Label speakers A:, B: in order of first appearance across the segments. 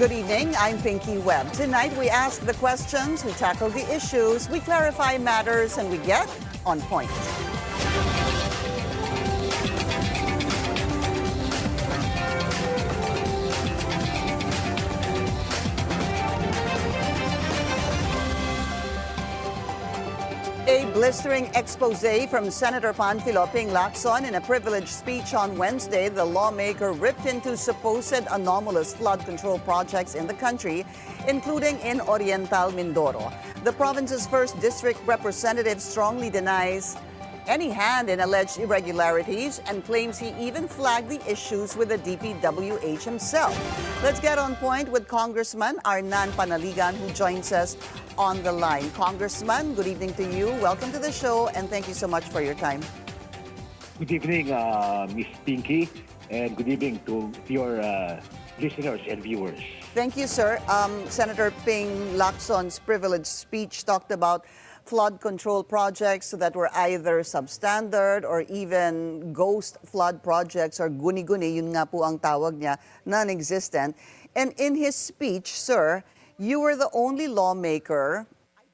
A: Good evening, I'm Pinky Webb. Tonight we ask the questions, we tackle the issues, we clarify matters, and we get on point. A blistering expose from Senator Panfilo Lacson in a privileged speech on Wednesday. The lawmaker ripped into supposed anomalous flood control projects in the country, including in Oriental Mindoro. The province's first district representative strongly denies any hand in alleged irregularities and claims he even flagged the issues with the DPWH himself. Let's get on point with Congressman Arnan Panaligan, who joins us on the line. Congressman, good evening to you. Welcome to the show, and thank you so much for your time.
B: Good evening, Miss Pinky, and good evening to your listeners and viewers.
A: Thank you, sir. Senator Ping Lacson's privileged speech talked about flood control projects that were either substandard or even ghost flood projects or guni-guni, yun nga po ang tawag niya, non-existent. And in his speech, sir, you were the only lawmaker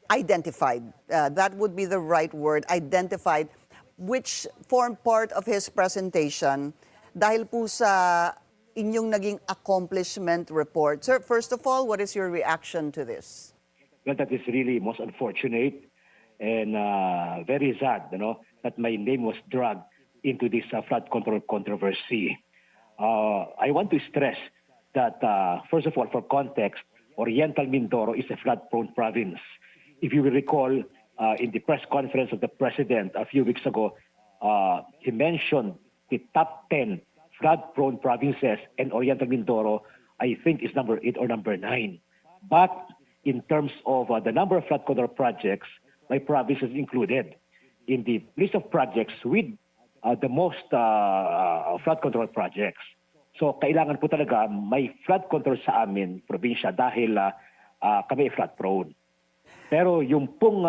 A: identified, that would be the right word, identified, which formed part of his presentation dahil po sa inyong naging accomplishment report. Sir, first of all, what is your reaction to this?
B: Well, that is really most unfortunate and very sad, that my name was dragged into this flood control controversy. I want to stress that, first of all, for context, Oriental Mindoro is a flood-prone province. If you will recall, in the press conference of the President a few weeks ago, he mentioned the top 10 flood-prone provinces, and Oriental Mindoro, I think, is number 8 or number 9. But in terms of the number of flood control projects, my province is included in the list of projects with the most flood control projects. So kailangan po talaga may flood control sa amin, probinsya, dahil kami flood prone. Pero yung pong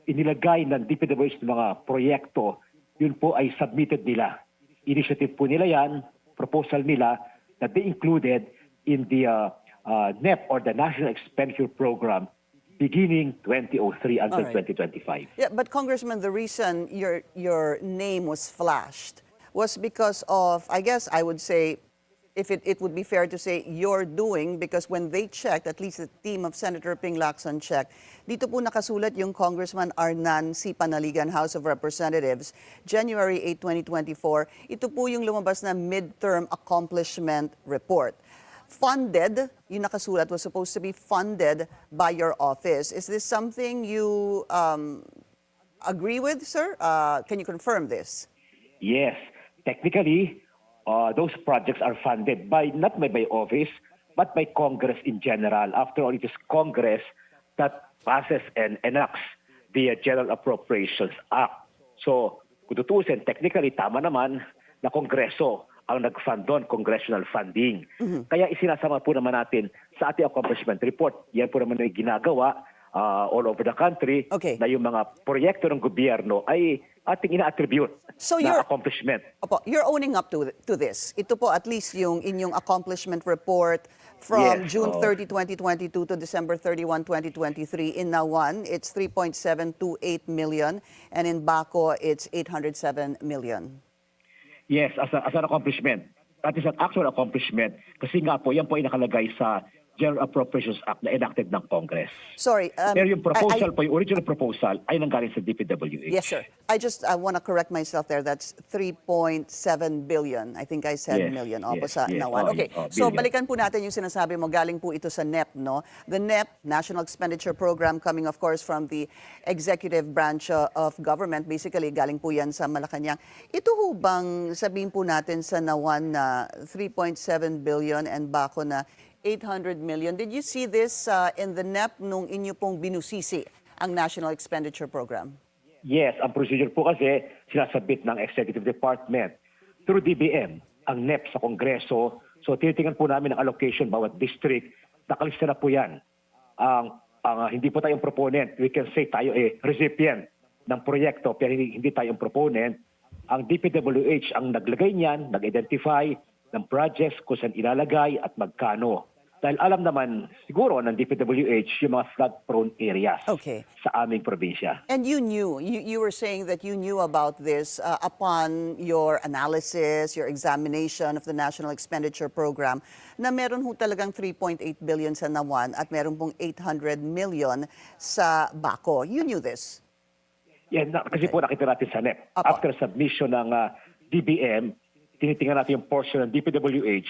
B: inilagay ng DPWH ng mga proyekto, yun po ay submitted nila. Initiative po nila yan, proposal nila that they included in the NEP or the National Expenditure Program beginning 2003 until 2025.
A: Yeah, but Congressman, the reason your name was flashed was because of, I guess I would say, if it would be fair to say, your doing, because when they checked, at least the team of Senator Ping Lacson checked, dito po nakasulat yung Congressman Arnan C. Panaligan, House of Representatives, January 8, 2024. Ito po yung lumabas na midterm accomplishment report. Funded, yung nakasulat was supposed to be funded by your office. Is this something you agree with, sir? Can you confirm this?
B: Yes. Technically, those projects are funded not by my office, but by Congress in general. After all, it is Congress that passes and enacts the General Appropriations Act. So, kung tutusin, technically, tama naman na Kongreso ang nag-fund doon, congressional funding. Kaya isinasama po naman natin sa ating accomplishment report. Yan po naman ay ginagawa all over the country, na yung mga proyekto ng gobyerno ay ating ina-attribute na accomplishment.
A: Opo, you're owning up to this. Ito po at least yung inyong accomplishment report from June 30, 2022 to December 31, 2023. In Nawan, it's 3.728 million, and in Baco, it's 807 million.
B: Yes, as an accomplishment. That is an actual accomplishment kasi nga po, yan po ay nakalagay sa General Appropriations Act na enacted ng Congress.
A: Sorry.
B: Pero yung proposal po, yung original proposal ay nanggaling sa DPWH.
A: Yes, sir. I want to correct myself there. That's 3.7 billion. I think I said million. Opo, sa Nawan. Okay, so balikan po natin yung sinasabi mo. Galing po ito sa NEP, no? The NEP, National Expenditure Program, coming of course from the executive branch of government. Basically, galing po yan sa Malacanang. Ito ho bang sabihin po natin sa Nawan na 3.7 billion and Baco na 800 million. Did you see this in the NEP nung inyo pong binusisi ang National Expenditure Program?
B: Yes, ang procedure po kasi sinasabit ng Executive Department through DBM ang NEP sa Kongreso. So tinitingnan po namin ang allocation bawat district. Nakalista na po yan. Hindi po tayong proponent. We can say tayo recipient ng proyekto pero hindi tayong proponent. Ang DPWH ang naglagay niyan, nag-identify ng projects kung saan ilalagay at magkano. Dahil alam naman siguro ng DPWH yung mga flood-prone areas
A: Okay.
B: sa aming probinsya.
A: And you knew, you were saying that you knew about this upon your analysis, your examination of the National Expenditure Program, na meron ho talagang 3.8 billion sa Nawan at meron pong 800 million sa Baco. You knew this?
B: Yan, kasi po nakita natin sa NEP.
A: Apo.
B: After submission ng DBM, tinitingnan natin yung portion ng DPWH,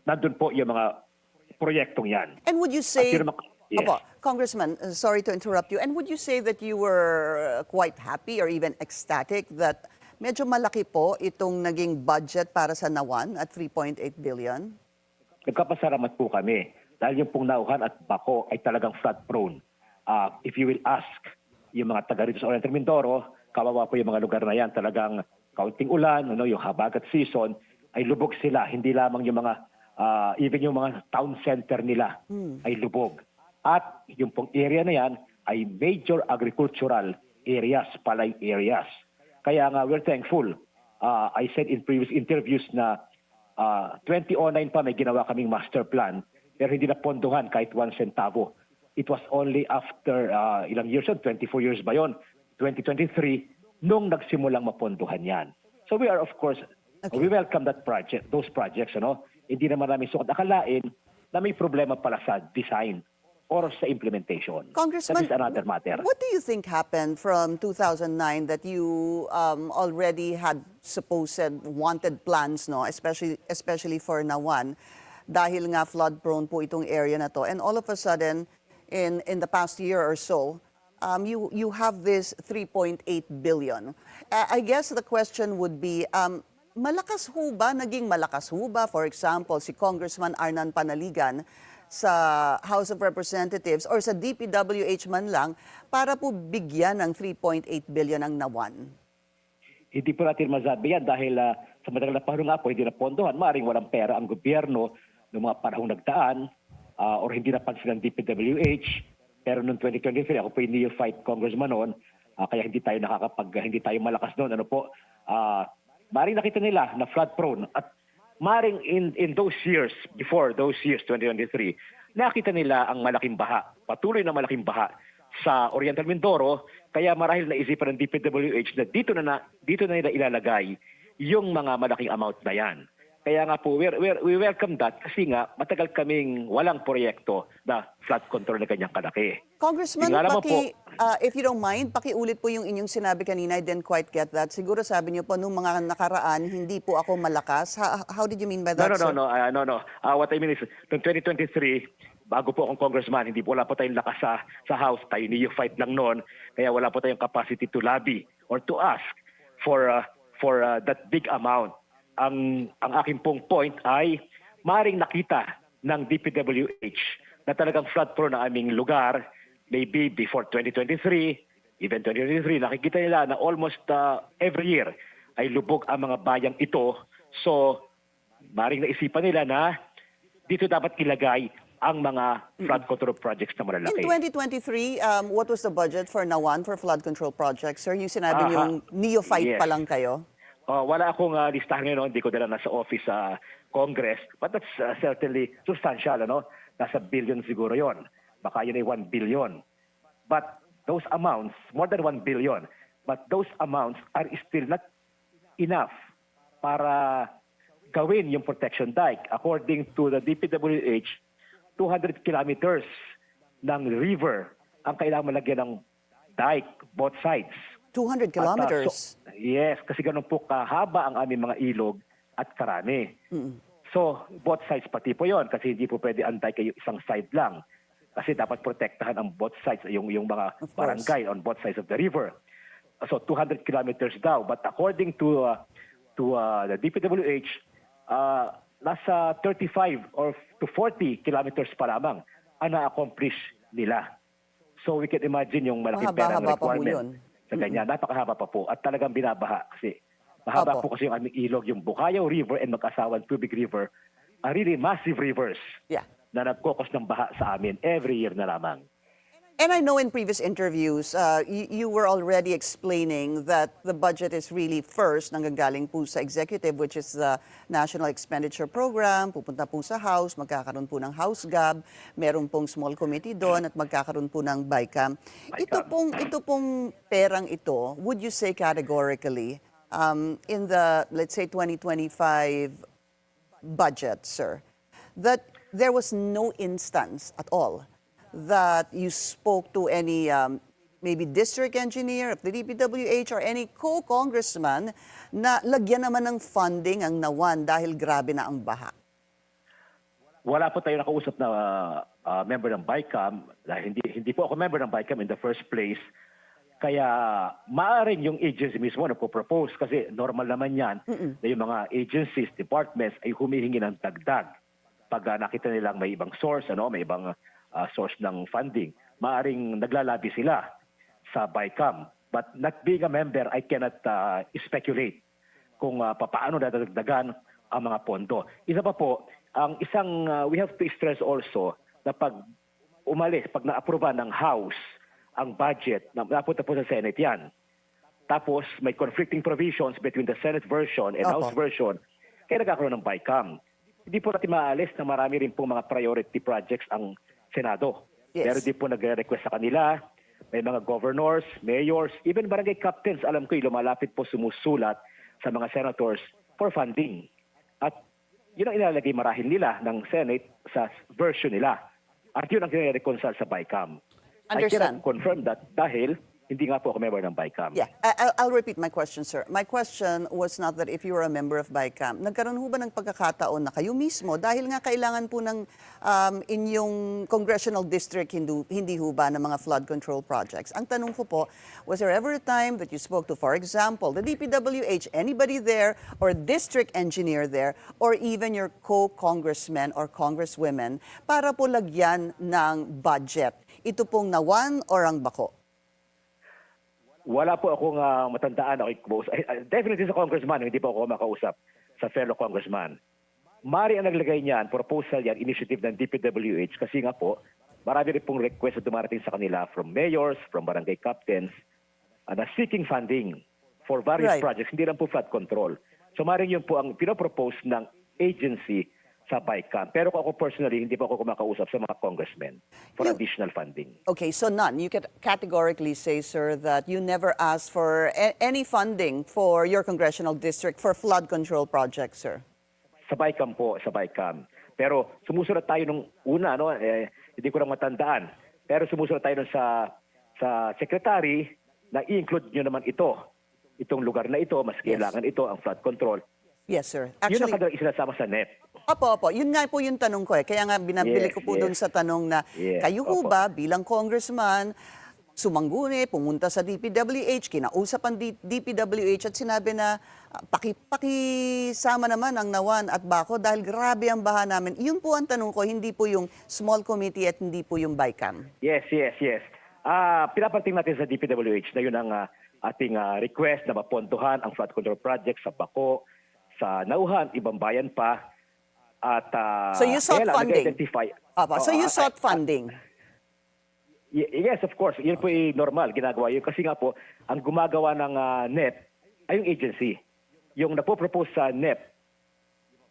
B: nandun po yung mga proyektong yan.
A: And would you say,
B: Yes.
A: Opo, Congressman, sorry to interrupt you, and would you say that you were quite happy or even ecstatic that medyo malaki po itong naging budget para sa Nawan at 3.8 billion?
B: Nagkapasalamat po kami dahil yung pong Nauhan at Baco ay talagang flood-prone. If you will ask yung mga taga rito sa Oriental Mindoro, kawawa po yung mga lugar na yan, talagang kaunting ulan, yung habagat season, ay lubog sila. Hindi lamang yung mga even yung mga town center nila ay lubog. At yung pong area na yan ay major agricultural areas, palay areas. Kaya nga we're thankful. I said in previous interviews na 2009 pa may ginawa kaming master plan pero hindi na pondohan kahit 1 centavo. It was only after ilang years yun, 24 years ba yun, 2023, nung nagsimulang mapondohan yan. So we are of course, we welcome that project, those projects, Hindi naman namin sukat akalain na may problema pala sa design or sa implementation.
A: Congressman,
B: that is another matter.
A: what do you think happened from 2009 that you already had supposed wanted plans, especially for Nawan, dahil nga flood-prone po itong area na to, and all of a sudden, in the past year or so, you have this 3.8 billion. I guess the question would be, malakas ho ba, naging malakas ho ba, for example, si Congressman Arnan Panaligan sa House of Representatives or sa DPWH man lang para po bigyan ng 3.8 billion ang Nawan?
B: Hindi po natin masabi yan dahil sa matagal na panahon nga po, hindi na pondohan. Maaaring walang pera ang gobyerno noong mga panahong nagdaan or hindi napansin ng DPWH. Pero noong 2023, ako po yung neophyte congressman noon, kaya hindi tayo hindi tayo malakas noon. Maring nakita nila na flood prone at maring in those years, before those years, 2023, nakita nila ang malaking baha, patuloy na malaking baha sa Oriental Mindoro, kaya marahil naisipan ng DPWH na dito na nila ilalagay yung mga malaking amount na yan. Kaya nga po, we welcome that kasi nga matagal kaming walang proyekto na flood control na kanyang kalaki.
A: Congressman, if you don't mind, pakiulit po yung inyong sinabi kanina. I didn't quite get that. Siguro sabi niyo po, nung mga nakaraan, hindi po ako malakas. How did you mean by that, sir?
B: No. What I mean is, noong 2023, bago po akong congressman, wala po tayong lakas sa House. Tayo neophyte lang noon. Kaya wala po tayong capacity to lobby or to ask for that big amount. Ang aking pong point ay maring nakita ng DPWH na talagang flood prone ang aming lugar, maybe before 2023, even 2023, nakikita nila na almost every year ay lubog ang mga bayang ito. So, maring naisipan nila na dito dapat ilagay ang mga flood control projects na malalaki.
A: In 2023, what was the budget for Nawan for flood control projects? Sir, yung sinabi yung neophyte pa lang kayo?
B: Wala akong listahan ngayon, hindi ko dala nasa office sa Congress, but that's certainly substantial, Nasa billion siguro yon. Baka yun ay 1 billion. But those amounts, more than 1 billion, but those amounts are still not enough para gawin yung protection dike. According to the DPWH, 200 kilometers ng river ang kailangan malagyan ng dike, both sides.
A: 200 kilometers?
B: Yes, kasi ganun po kahaba ang aming mga ilog at karami. So, both sides pati po yon kasi hindi po pwede antay kayo isang side lang. Kasi dapat protektahan ang both sides, yung mga barangay on both sides of the river. So, 200 kilometers daw. But according to the DPWH, nasa 35 or to 40 kilometers pa lamang ang na-accomplish nila. So, we can imagine yung malaking pera requirement. Sa ganyan, napakahaba pa po at talagang binabaha kasi mahaba po kasi yung aming ilog, yung Bukayaw River and Mag-Asawan Tubig River are really massive rivers na nagkokos ng baha sa amin every year na lamang.
A: And I know in previous interviews, you were already explaining that the budget is really first nanggagaling po sa executive, which is the National Expenditure Program, pupunta po sa House, magkakaroon po ng House Gab, meron pong small committee doon at magkakaroon po ng BICAM. Ito pong perang ito, would you say categorically, in the, let's say, 2025 budget, sir, that there was no instance at all that you spoke to any maybe district engineer of the DPWH or any co-congressman na lagyan naman ng funding ang Nawan dahil grabe na ang baha?
B: Wala po tayo nakausap na member ng BICAM. Hindi po ako member ng BICAM in the first place. Kaya maaaring yung agency mismo na po-propose kasi normal naman yan na yung mga agencies, departments ay humihingi ng dagdag. Pag nakita nilang may ibang source, may ibang source ng funding, maaring naglalabi sila sa BICAM. But not being a member, I cannot speculate kung paano dadagdagan ang mga pondo. Isa pa po, ang isang we have to stress also na pag na-aproba ng House ang budget, napunta po sa Senate yan. Tapos may conflicting provisions between the Senate version and House version, kaya nagkakaroon ng BICAM. Hindi po natin maalis na marami rin po mga priority projects ang Senado.
A: Yes.
B: Pero di po nagre-request sa kanila, may mga governors, mayors, even barangay captains, alam ko lumalapit po sumusulat sa mga senators for funding. At yun ang ilalagay marahil nila ng Senate sa version nila. At yun ang nire-reconcile sa BICAM. I cannot confirm that dahil hindi nga po ako member ng BICAM.
A: Yeah, I'll repeat my question, sir. My question was not that if you were a member of BICAM, nagkaroon ho ba ng pagkakataon na kayo mismo, dahil nga kailangan po ng inyong congressional district, hindi ho ba ng mga flood control projects? Ang tanong ko po, was there ever a time that you spoke to, for example, the DPWH, anybody there, or district engineer there, or even your co-congressmen or congresswomen, para po lagyan ng budget? Ito pong Nawan or ang Bako?
B: Wala po akong matandaan. Definitely sa congressman, hindi po ako makausap sa fellow congressman. Mari ang naglagay niyan, proposal yan, initiative ng DPWH kasi nga po, marami rin pong request na dumarating sa kanila from mayors, from barangay captains, na seeking funding for various projects, hindi lang po flood control. So maring yun po ang pinopropose ng agency sa BICAM. Pero ako personally, hindi pa ako kumakausap sa mga congressmen for additional funding.
A: Okay, so none. You can categorically say, sir, that you never asked for any funding for your congressional district for flood control projects, sir?
B: Sa BICAM po, sa BICAM. Pero sumusunod tayo nung una, hindi ko lang matandaan. Pero sumusunod tayo sa secretary na i-include nyo naman itong lugar na ito, mas kailangan ito, ang flood control.
A: Yes, sir.
B: Actually, yun ang kadalang isinasama sa NEP.
A: Opo. Yun nga po yung tanong ko eh. Kaya nga binabili ko po doon sa tanong na kayo ho ba bilang congressman, sumangguni, pumunta sa DPWH, kinausap ang DPWH at sinabi na pakisama naman ang Nawan at Bako dahil grabe ang baha namin. Yun po ang tanong ko, hindi po yung small committee at hindi po yung BICAM.
B: Yes. Pinapanting natin sa DPWH na yun ang ating request na mapontuhan ang flood control project sa Bako, sa Nauhan, ibang bayan pa. At
A: so you sought funding? So you sought funding?
B: Yes, of course. Yun po normal, ginagawa yun. Kasi nga po, ang gumagawa ng NEP ay yung agency. Yung napopropose sa NEP,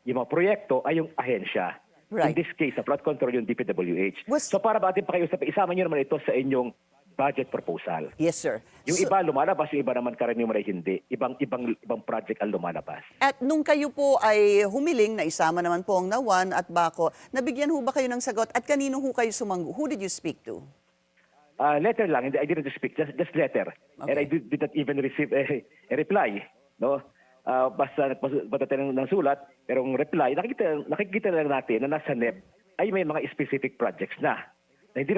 B: yung mga proyekto ay yung ahensya.
A: Right.
B: In this case, sa flood control yung DPWH. So para ba ating pakiusap, isama nyo naman ito sa inyong budget proposal.
A: Yes, sir.
B: Yung iba lumalabas, yung iba naman karaniwan ay hindi. Ibang project ang lumalabas.
A: At nung kayo po ay humiling na isama naman po ang Nawan at Bako, nabigyan ho ba kayo ng sagot? At kanino ho kayo sumanggo? Who did you speak to?
B: Letter lang. I didn't speak. Just letter. Okay. And I did not even receive a reply. No? Basta tayo ng sulat, pero ang reply, nakikita lang natin na nasa NEP ay may mga specific projects na hindi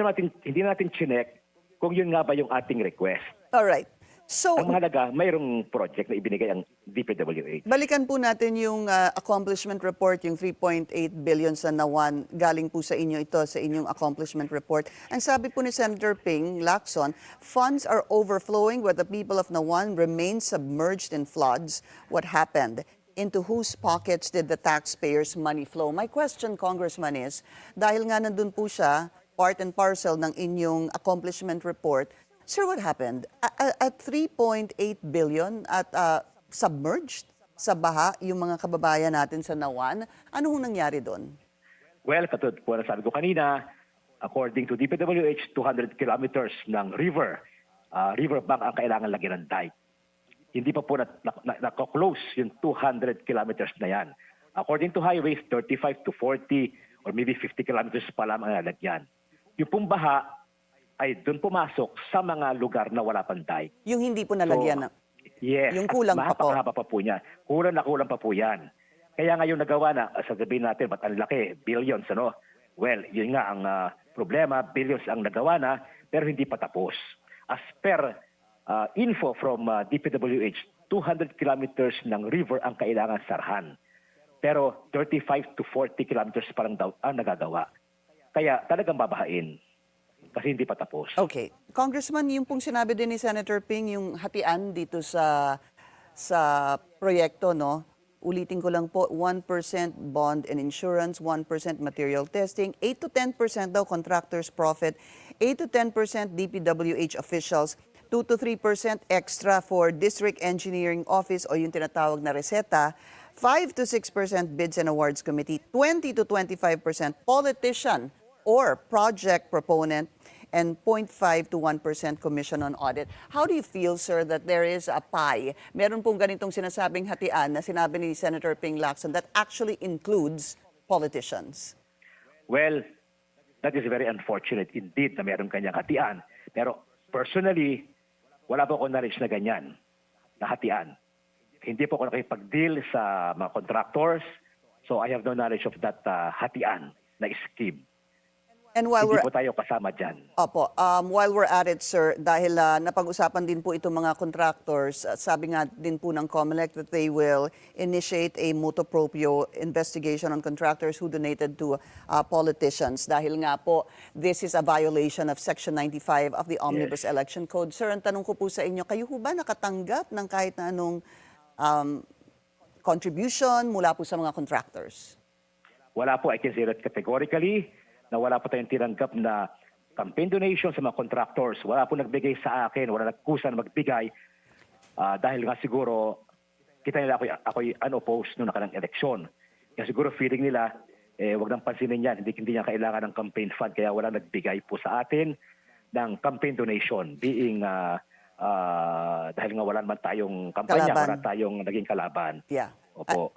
B: natin chinek kung yun nga ba yung ating request.
A: All right. So,
B: ang mahalaga, mayroong project na ibinigay ang DPWH.
A: Balikan po natin yung accomplishment report, yung 3.8 billion sa Nawan. Galing po sa inyo ito, sa inyong accomplishment report. Ang sabi po ni Senator Lacson, funds are overflowing where the people of Nawan remain submerged in floods. What happened? Into whose pockets did the taxpayers' money flow? My question, Congressman, is, dahil nga nandun po siya, part and parcel ng inyong accomplishment report. Sir, what happened? At 3.8 billion at submerged sa baha yung mga kababayan natin sa Nawan, ano hong nangyari doon?
B: Well, katulad po na sabi ko kanina, according to DPWH, 200 kilometers ng riverbank ang kailangan lagyan ng dike. Hindi pa po nako-close yung 200 kilometers na yan. According to highways, 35 to 40 or maybe 50 kilometers pa lang ang lalagyan. Yung pong baha ay doon pumasok sa mga lugar na wala pang dike.
A: Yung hindi po nalagyan?
B: Yes.
A: Yung kulang pa po?
B: Mahaba pa po niya. Kulang pa po yan. Kaya ngayon nagawa na, sasabihin natin, ba't ang laki? Billions, ano? Well, yun nga ang problema, billions ang nagawa na, pero hindi pa tapos. As per info from DPWH, 200 kilometers ng river ang kailangan sarhan. Pero 35 to 40 kilometers pa lang daw ang nagagawa. Kaya talagang babahain kasi hindi pa tapos.
A: Okay. Congressman, yung pong sinabi din ni Senator Ping, yung hatian dito sa proyekto, no? Ulitin ko lang po, 1% bond and insurance, 1% material testing, 8 to 10% daw contractors' profit, 8 to 10% DPWH officials, 2 to 3% extra for District Engineering Office o yung tinatawag na reseta, 5 to 6% Bids and Awards Committee, 20 to 25% politician or project proponent, and 0.5 to 1% commission on audit. How do you feel, sir, that there is a pie? Meron pong ganitong sinasabing hatian na sinabi ni Senator Ping Lacson that actually includes politicians.
B: Well, that is very unfortunate indeed na meron kanyang hatian. Pero personally, wala po akong knowledge na ganyan, na hatian. Hindi po ako nakipag-deal sa mga contractors, so I have no knowledge of that hatian na scheme.
A: And while
B: Hindi po tayo kasama dyan.
A: Opo, while we're at it, sir, dahil napag-usapan din po itong mga contractors, sabi nga din po ng COMELEC that they will initiate a motu proprio investigation on contractors who donated to politicians. Dahil nga po, this is a violation of Section 95 of the Omnibus Election Code. Sir, ang tanong ko po sa inyo, kayo ho ba nakatanggap ng kahit na anong contribution mula po sa mga contractors?
B: Wala po, I can say that categorically, na wala po tayong tinanggap na campaign donation sa mga contractors. Wala po nagbigay sa akin, wala nagkusa na magbigay dahil nga siguro kita nila ako'y unopposed noong nakarang eleksyon. Kaya siguro feeling nila, wag nang pansinin yan, hindi niya kailangan ng campaign fund kaya wala nagbigay po sa atin ng campaign donation being dahil nga wala naman tayong kampanya, wala tayong naging kalaban.
A: Yeah.
B: Opo.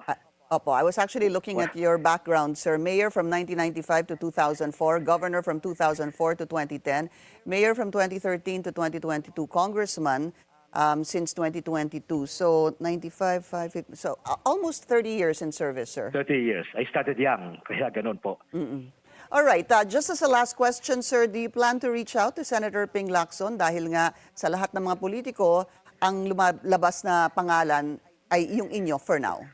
A: Opo, I was actually looking at your background, sir. Mayor from 1995 to 2004, governor from 2004 to 2010, mayor from 2013 to 2022, congressman since 2022. So 95, 5, so almost 30 years in service, sir.
B: 30 years. I started young, kaya ganun po.
A: All right, just as a last question, sir, do you plan to reach out to Senator Ping Lacson dahil nga sa lahat ng mga politiko, ang lumalabas na pangalan ay yung inyo for now?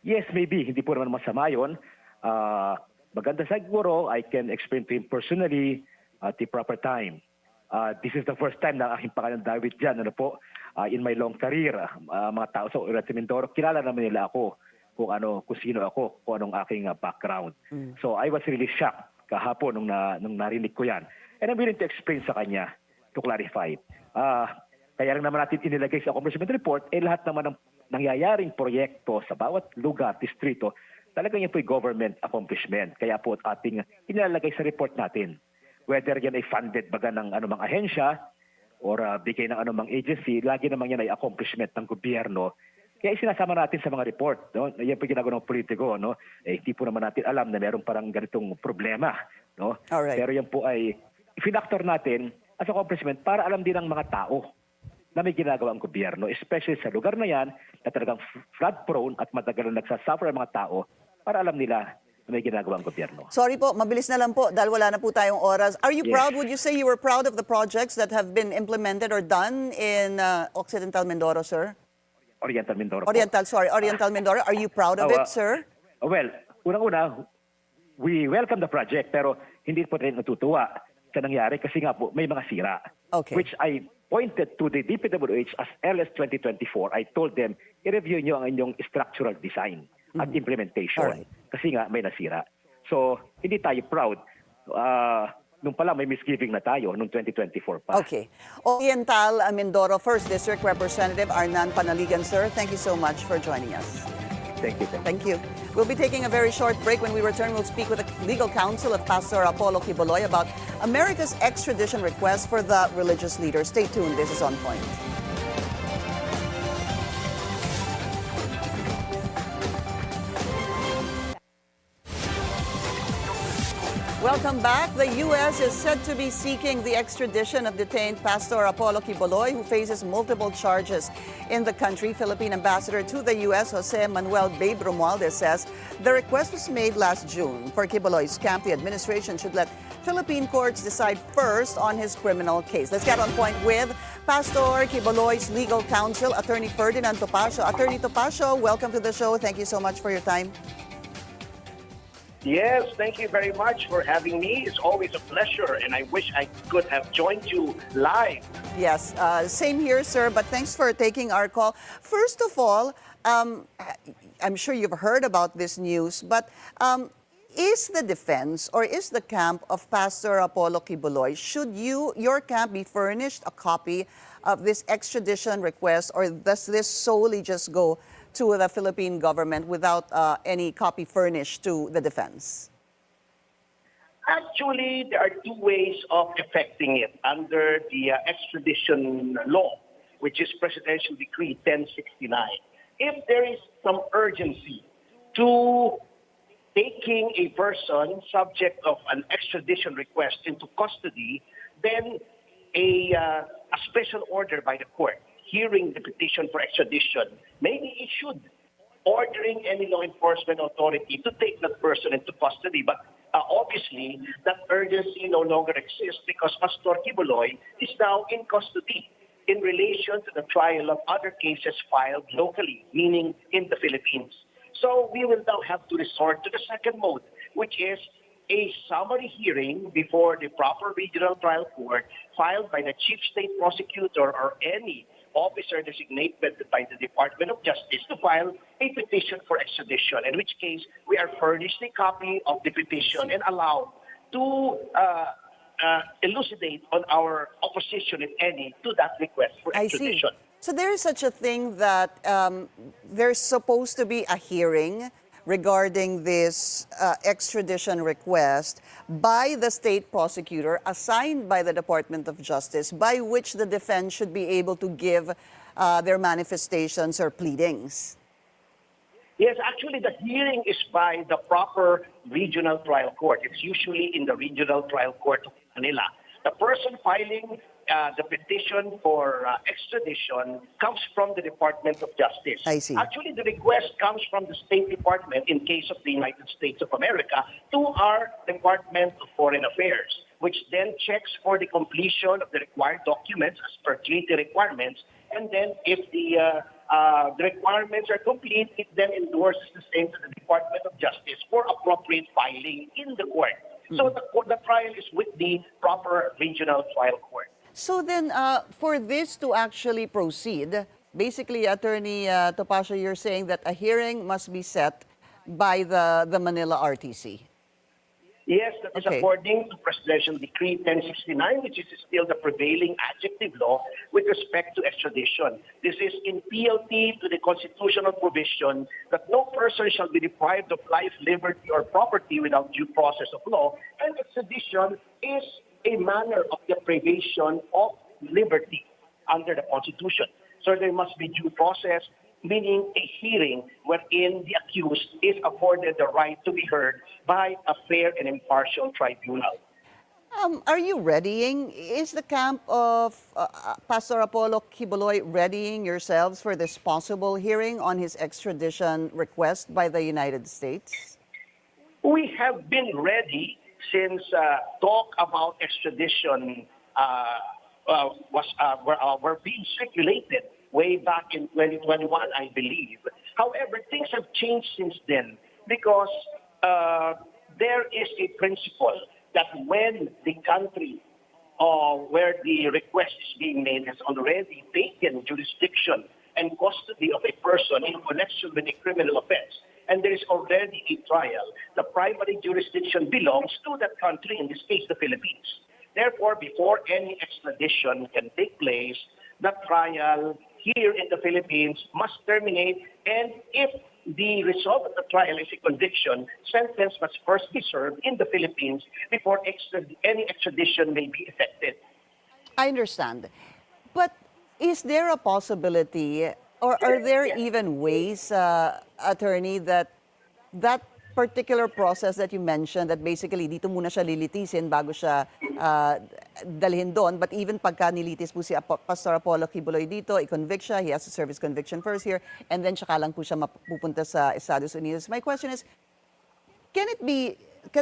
B: Yes, maybe. Hindi po naman masama yun. Maganda siguro, I can explain to him personally at the proper time. This is the first time na aking pangalan David dyan. Ano po, in my long career, mga tao sa Oriental Mindoro, kilala naman nila ako kung sino ako, kung anong aking background. So I was really shocked kahapon nung narinig ko yan. And I'm willing to explain sa kanya to clarify. Kaya lang naman natin inilagay sa accomplishment report, lahat naman ng nangyayaring proyekto sa bawat lugar, distrito, talagang yan po'y government accomplishment. Kaya po ating inilalagay sa report natin. Whether yan ay funded baga ng anumang ahensya or bigay ng anumang agency, lagi naman yan ay accomplishment ng gobyerno. Kaya isinasama natin sa mga report. No? Yan po ginagawa ng politiko. No? Hindi po naman natin alam na meron parang ganitong problema. No?
A: Alright.
B: Pero yan po ay i-factor natin as accomplishment para alam din ng mga tao na may ginagawa ang gobyerno, especially sa lugar na yan na talagang flood-prone at matagal na nagsasuffer ang mga tao para alam nila na may ginagawa ang gobyerno.
A: Sorry po, mabilis na lang po dahil wala na po tayong oras. Are you proud, would you say you were proud of the projects that have been implemented or done in Occidental Mindoro, sir?
B: Oriental Mindoro po.
A: Oriental Mindoro. Are you proud of it, sir?
B: Well, unang-una, we welcome the project pero hindi po rin natutuwa sa nangyari kasi nga po may mga sira.
A: Okay.
B: Which I pointed to the DPWH as early as 2024. I told them, i-review nyo ang inyong structural design at implementation.
A: Alright.
B: Kasi nga may nasira. So, hindi tayo proud nung pala may misgiving na tayo, nung 2024 pa.
A: Okay. Oriental Mindoro 1st District Representative Arnan Panaligan, sir, thank you so much for joining us.
B: Thank you.
A: Thank you. We'll be taking a very short break. When we return, we'll speak with the legal counsel of Pastor Apollo Quiboloy about America's extradition request for the religious leader. Stay tuned. This is On Point. Welcome back. The U.S. is said to be seeking the extradition of detained Pastor Apollo Quiboloy, who faces multiple charges in the country. Philippine Ambassador to the U.S., Manuel Romualdez, says the request was made last June. For Quiboloy's camp, the administration should let Philippine courts decide first on his criminal case. Let's get on point with Pastor Quiboloy's legal counsel, Attorney Ferdinand Topacio. Attorney Topacio, welcome to the show. Thank you so much for your time.
C: Yes, thank you very much for having me. It's always a pleasure, and I wish I could have joined you live.
A: Yes, same here, sir, but thanks for taking our call. First of all, I'm sure you've heard about this news, but is the defense or is the camp of Pastor Apollo Quiboloy, should your camp be furnished a copy of this extradition request, or does this solely just go to the Philippine government without any copy furnished to the defense?
C: Actually, there are two ways of effecting it under the extradition law, which is Presidential Decree 1069. If there is some urgency to taking a person subject of an extradition request into custody, then a special order by the court hearing the petition for extradition may be issued, ordering any law enforcement authority to take that person into custody. But obviously, that urgency no longer exists because Pastor Quiboloy is now in custody in relation to the trial of other cases filed locally, meaning in the Philippines. So we will now have to resort to the second mode, which is a summary hearing before the proper regional trial court filed by the chief state prosecutor or any officer designated by the Department of Justice to file a petition for extradition, in which case we are furnished a copy of the petition and allowed to elucidate on our opposition, if any, to that request for extradition.
A: I see. So there is such a thing that there's supposed to be a hearing regarding this extradition request by the state prosecutor assigned by the Department of Justice, by which the defense should be able to give their manifestations or pleadings.
C: Yes, actually the hearing is by the proper regional trial court. It's usually in the regional trial court of Manila. The person filing the petition for extradition comes from the Department of Justice.
A: I see.
C: Actually, the request comes from the State Department, in case of the United States of America, to our Department of Foreign Affairs, which then checks for the completion of the required documents as per treaty requirements. And then if the requirements are complete, it then endorses the same to the Department of Justice for appropriate filing in the court. So the trial is with the proper regional trial court.
A: So then, for this to actually proceed, basically, Attorney Topacio, you're saying that a hearing must be set by the Manila RTC.
C: Yes, that is according to Presidential Decree 1069, which is still the prevailing adjective law with respect to extradition. This is in PLT to the constitutional provision that no person shall be deprived of life, liberty, or property without due process of law, and extradition is a manner of deprivation of liberty under the Constitution. So there must be due process, meaning a hearing wherein the accused is afforded the right to be heard by a fair and impartial tribunal.
A: Are you readying? Is the camp of Pastor Apollo Quiboloy readying yourselves for this possible hearing on his extradition request by the United States?
C: We have been ready since talk about extradition were being circulated way back in 2021, I believe. However, things have changed since then because there is a principle that when the country where the request is being made has already taken jurisdiction and custody of a person in connection with a criminal offense, and there is already a trial, the primary jurisdiction belongs to that country, in this case, the Philippines. Therefore, before any extradition can take place, the trial here in the Philippines must terminate, and if the result of the trial is a conviction, sentence must first be served in the Philippines before any extradition may be effected.
A: I understand. But is there a possibility, or are there even ways, attorney, that that particular process that you mentioned, that basically dito muna siya lilitisin bago siya dalhin doon, but even pagka nilitis po si Pastor Apollo Quiboloy dito, i-convict siya, he has to serve his conviction first here, and then tsaka lang po siya mapupunta sa Estados Unidos. My question is, can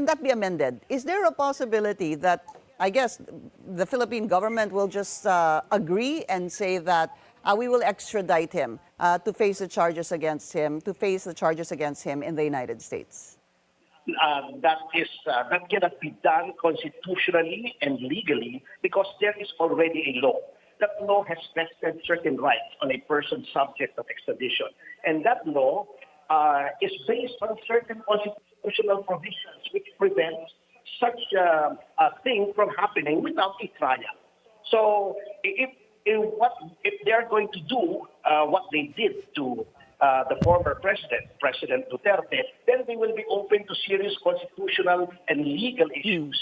A: that be amended? Is there a possibility that, I guess, the Philippine government will just agree and say that we will extradite him to face the charges against him, in the United States?
C: That cannot be done constitutionally and legally because there is already a law. That law has vested certain rights on a person subject of extradition. And that law is based on certain constitutional provisions which prevent such a thing from happening without a trial. So if they are going to do what they did to the former President Duterte, then they will be open to serious constitutional and legal issues.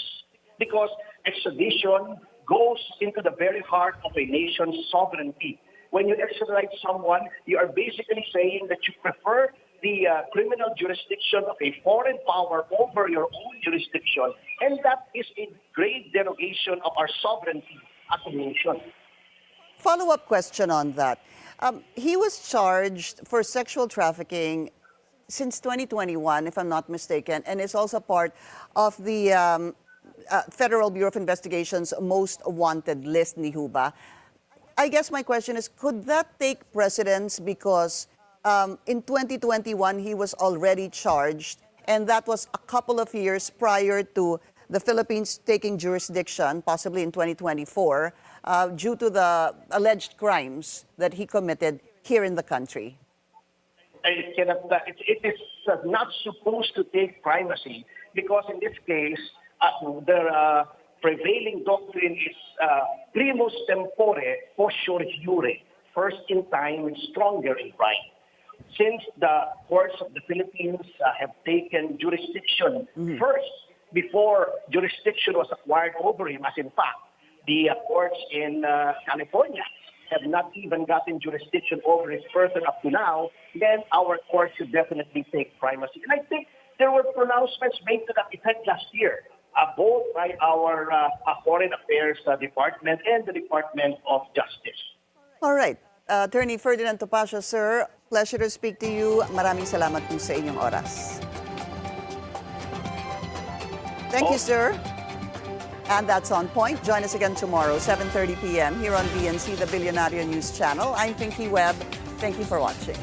C: Because extradition goes into the very heart of a nation's sovereignty. When you extradite someone, you are basically saying that you prefer the criminal jurisdiction of a foreign power over your own jurisdiction, and that is a grave derogation of our sovereignty as a nation.
A: Follow-up question on that. He was charged for sexual trafficking since 2021, if I'm not mistaken, and is also part of the Federal Bureau of Investigation's most wanted list, ni Huba. I guess my question is, could that take precedence because in 2021 he was already charged, and that was a couple of years prior to the Philippines taking jurisdiction, possibly in 2024, due to the alleged crimes that he committed here in the country?
C: It is not supposed to take primacy because in this case, the prevailing doctrine is primus tempore, potior jure, first in time and stronger in right. Since the courts of the Philippines have taken jurisdiction first, before jurisdiction was acquired over him, as in fact, the courts in California have not even gotten jurisdiction over his person up to now, then our courts should definitely take primacy. And I think there were pronouncements made to that effect last year, both by our Foreign Affairs Department and the Department of Justice.
A: All right. Attorney Ferdinand Topacio, sir, pleasure to speak to you. Maraming salamat po sa inyong oras. Thank you, sir. And that's On Point. Join us again tomorrow, 7:30 p.m. here on BNC, the Billionaire News Channel. I'm Pinky Webb. Thank you for watching.